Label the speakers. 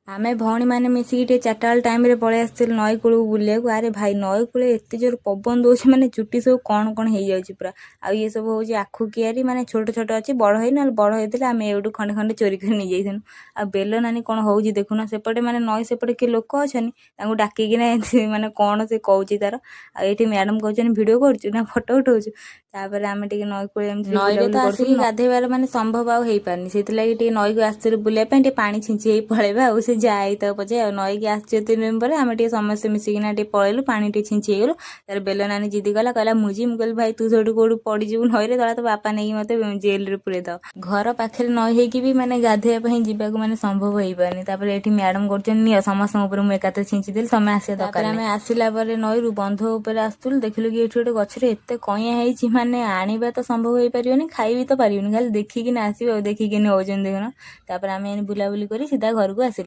Speaker 1: ଆମେ ଭଉଣୀମାନେ ମିଶିକି ଟିକେ ଚାରିଟା ବେଳ ଟାଇମ୍ରେ ପଳେଇ ଆସିଥିଲୁ ନଈ କୂଳକୁ ବୁଲିବାକୁ। ଆରେ ଭାଇ ନଈ କୂଳେ ଏତେ ଜୋର ପବନ ଦେଉଛି ମାନେ ଚୁଟି ସବୁ କ'ଣ ହେଇଯାଉଛି ପୁରା। ଆଉ ଇଏ ସବୁ ହେଉଛି ଆଖୁ କିଆରି, ମାନେ ଛୋଟ ଛୋଟ ଅଛି, ବଡ଼ ହେଇନି, ନହେଲେ ବଡ଼ ହେଇଥିଲେ ଆମେ ଏଇଠୁ ଖଣ୍ଡେ ଖଣ୍ଡେ ଚୋରି କରି ନେଇଯାଇଥାନ୍ତୁ। ଆଉ ବେଲ ନାନୀ କ'ଣ ହେଉଛି ଦେଖୁନ, ସେପଟେ ମାନେ ନଈ ସେପଟେ କିଏ ଲୋକ ଅଛନ୍ତି, ତାଙ୍କୁ ଡାକିକିନା ମାନେ କ'ଣ ସେ କହୁଛି ତାର। ଆଉ ଏଇଠି ମ୍ୟାଡ଼ାମ୍ କହୁଛନ୍ତି ଭିଡ଼ିଓ କରୁଛୁ ନା ଫଟୋ ଉଠଉଛୁ। ତାପରେ ଆମେ ଟିକେ ନଈ କୂଳେ ଏମିତି ନଈରେ ତ ଆସିକି ଗାଧେଇବାର ମାନେ ସମ୍ଭବ ଆଉ ହେଇପାରୁନି, ସେଥିଲାଗି ଟିକେ ନଈକୁ ଆସିଥିଲୁ ବୁଲିବା ପାଇଁ, ଟିକେ ପାଣି ଛିଞ୍ଚି ହେଇ ପଳେଇବା ଆଉ। ସେ ଯାହା ହେଇଥାଉ ପଛେ ଆଉ, ନଈକି ଆସିଛୁ 3 ଦିନ ପରେ ଆମେ ଟିକେ ସମସ୍ତେ ମିଶିକିନା ଟିକେ ପଳେଇଲୁ, ପାଣି ଟିକେ ଛିଞ୍ଚି ହେଇଗଲୁ। ତାପରେ ବେଲ ନାନୀ ଜିଦି କହିଲା ମୁଁ ଯିବି। ମୁଁ କହିଲି ଭାଇ ତୁ ସେଇଠୁ କୋଉଠୁ ପଡ଼ିଯିବୁ ନଈରେ, ତଳେ ତ ବାପା ନେଇକି ମତେ ଜେଲରେ ପୁରେଇ ଦବ। ଘର ପାଖରେ ନଈ ହେଇକି ବି ମାନେ ଗାଧୋଇବା ପାଇଁ ଯିବାକୁ ମାନେ ସମ୍ଭବ ହେଇପାରୁନି। ତାପରେ ଏଠି ମ୍ୟାଡ଼ାମ୍ କରୁଛନ୍ତି ନିଅ ସମସ୍ତଙ୍କ ଉପରେ ମୁଁ ଏକାଥରେ ଛିଞ୍ଚି ଦେଲି, ତମେ ଆସିବା ଦରକାର। ତାପରେ ଆମେ ଆସିଲା ପରେ ନଈରୁ ବନ୍ଧ ଉପରେ ଆସୁଥିଲୁ, ଦେଖିଲୁ କି ଏଠି ଗୋଟେ ଗଛରେ ଏତେ କଇଁଆ ହେଇଛି, ମାନେ ଆଣିବା ତ ସମ୍ଭବ ହେଇପାରିବନି, ଖାଇବି ତ ପାରିବନି, ଖାଲି ଦେଖିକିନା ଆସିବ ଆଉ। ଦେଖିକିନା ହଉଛନ୍ତି ଦେଖୁନ। ତାପରେ ଆମେ ବୁଲାବୁଲି କରି ସିଧା ଘରକୁ ଆସିଲୁ।